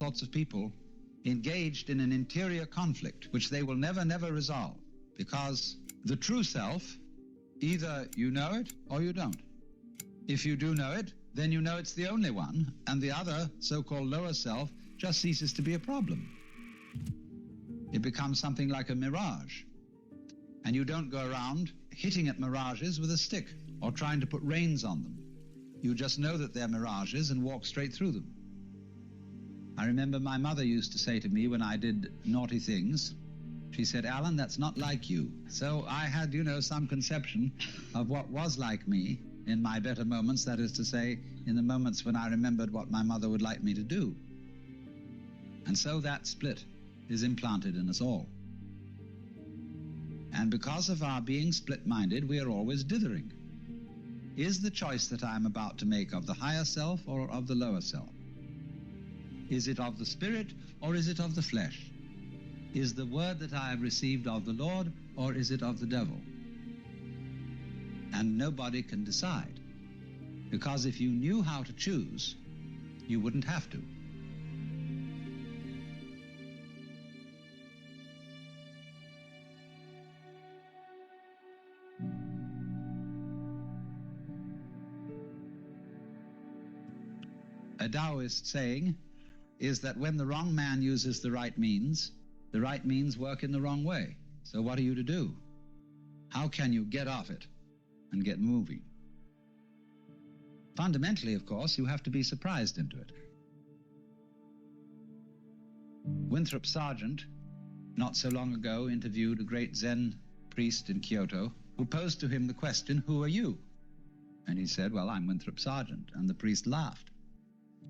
sorts of people engaged in an interior conflict which they will never resolve, because the true self, either you know it or you don't. If you do know it, then you know it's the only one, and the other so-called lower self just ceases to be a problem. It becomes something like a mirage, and you don't go around hitting at mirages with a stick or trying to put reins on them. You just know that they're mirages and walk straight through them. I remember my mother used to say to me when I did naughty things, she said, "Alan, that's not like you." So I had, some conception of what was like me in my better moments, that is to say, in the moments when I remembered what my mother would like me to do. And so that split is implanted in us all. And because of our being split-minded, we are always dithering. Is the choice that I am about to make of the higher self or of the lower self? Is it of the spirit or is it of the flesh? Is the word that I have received of the Lord or is it of the devil? And nobody can decide, because if you knew how to choose, you wouldn't have to. A Taoist saying is that when the wrong man uses the right means work in the wrong way. So what are you to do? How can you get off it and get moving? Fundamentally, of course, you have to be surprised into it. Winthrop Sargent, not so long ago, interviewed a great Zen priest in Kyoto who posed to him the question, "Who are you?" And he said, "Well, I'm Winthrop Sargent." And the priest laughed.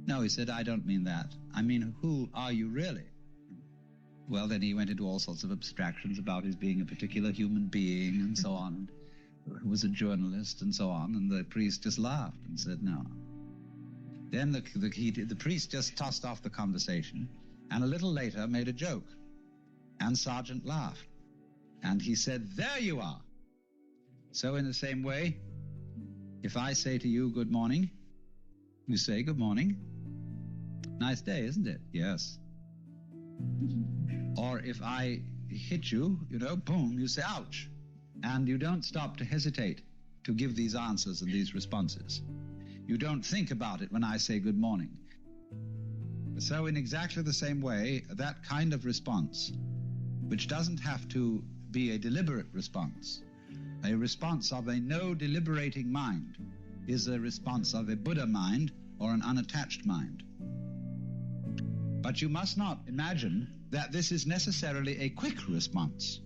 "No," he said, "I don't mean that. I mean, who are you really?" Well, then he went into all sorts of abstractions about his being a particular human being and so on, who was a journalist and so on, and the priest just laughed and said no. Then the priest just tossed off the conversation and a little later made a joke, and Sargent laughed. And he said, "There you are." So in the same way, if I say to you, "Good morning," you say, "Good morning." Nice day, isn't it? Yes. Or if I hit you, boom, you say, "Ouch." And you don't stop to hesitate to give these answers and these responses. You don't think about it when I say good morning. So in exactly the same way, that kind of response, which doesn't have to be a deliberate response, a response of a no deliberating mind, is a response of a Buddha mind or an unattached mind. But you must not imagine that this is necessarily a quick response.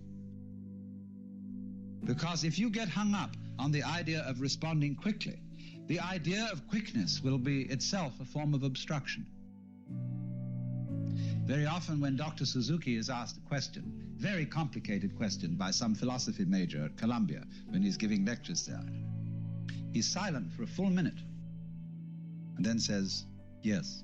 Because if you get hung up on the idea of responding quickly, the idea of quickness will be itself a form of obstruction. Very often when Dr. Suzuki is asked a question, very complicated question by some philosophy major at Columbia when he's giving lectures there, he's silent for a full minute and then says, "Yes."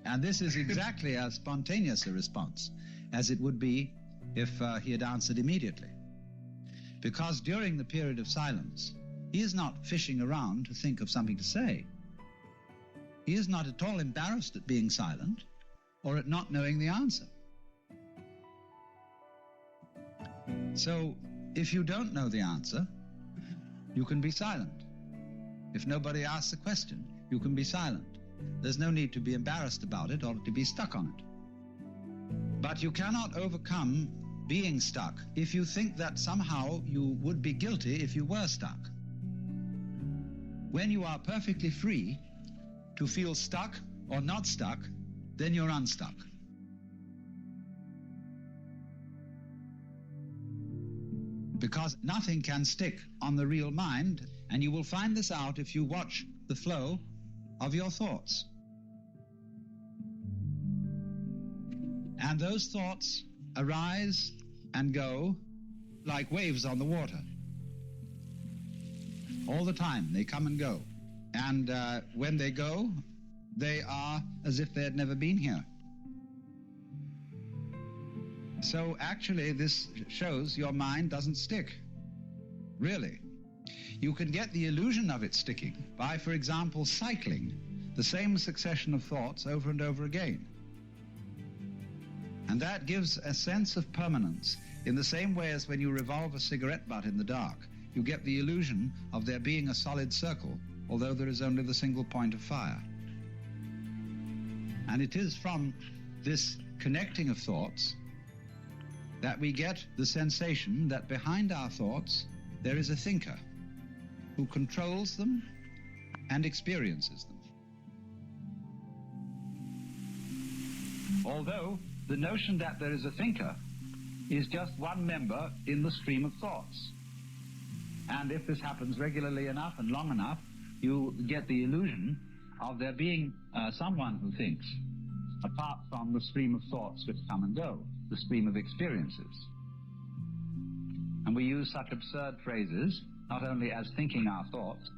And this is exactly as spontaneous a response as it would be if he had answered immediately. Because during the period of silence, he is not fishing around to think of something to say. He is not at all embarrassed at being silent or at not knowing the answer. So, if you don't know the answer, you can be silent. If nobody asks a question, you can be silent. There's no need to be embarrassed about it or to be stuck on it. But you cannot overcome being stuck if you think that somehow you would be guilty if you were stuck. When you are perfectly free to feel stuck or not stuck, then you're unstuck. Because nothing can stick on the real mind, and you will find this out if you watch the flow of your thoughts. And those thoughts arise and go like waves on the water. All the time, they come and go. And when they go, they are as if they had never been here. So actually, this shows your mind doesn't stick. Really. You can get the illusion of it sticking by, for example, cycling. the same succession of thoughts over and over again. And that gives a sense of permanence in the same way as when you revolve a cigarette butt in the dark, you get the illusion of there being a solid circle, although there is only the single point of fire. And it is from this connecting of thoughts that we get the sensation that behind our thoughts there is a thinker who controls them and experiences them. Although the notion that there is a thinker is just one member in the stream of thoughts. And if this happens regularly enough and long enough, you get the illusion of there being someone who thinks, apart from the stream of thoughts which come and go, the stream of experiences. And we use such absurd phrases, not only as thinking our thoughts,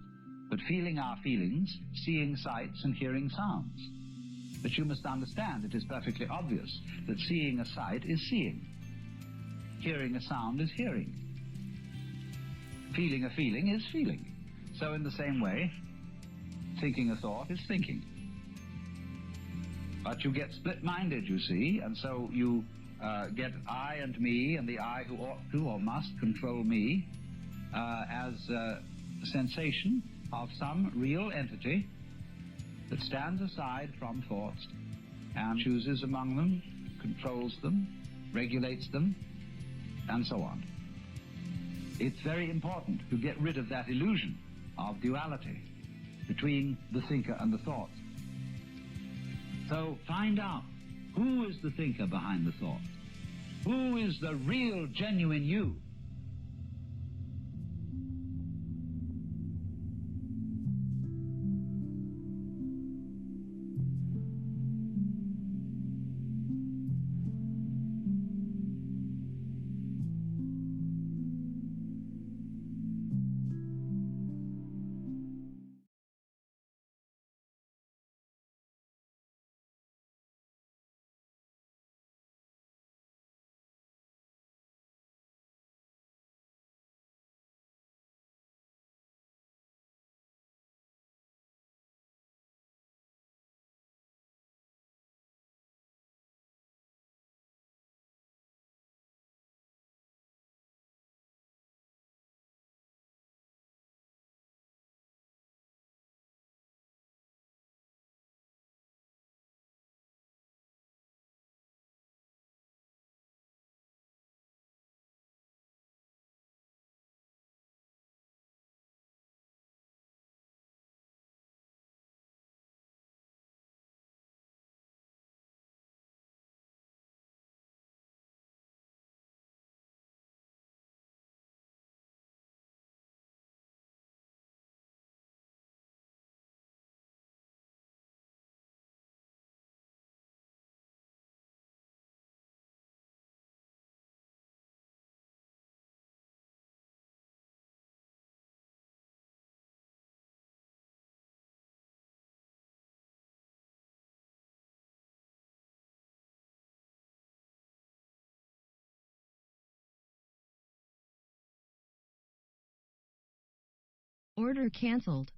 but feeling our feelings, seeing sights and hearing sounds. But you must understand, it is perfectly obvious that seeing a sight is seeing. Hearing a sound is hearing. Feeling a feeling is feeling. So in the same way, thinking a thought is thinking. But you get split-minded, you see, and so you get I and me, and the I who ought to or must control me as a sensation of some real entity that stands aside from thoughts and chooses among them, controls them, regulates them, and so on. It's very important to get rid of that illusion of duality between the thinker and the thought. So find out, who is the thinker behind the thought? Who is the real, genuine you? Order canceled.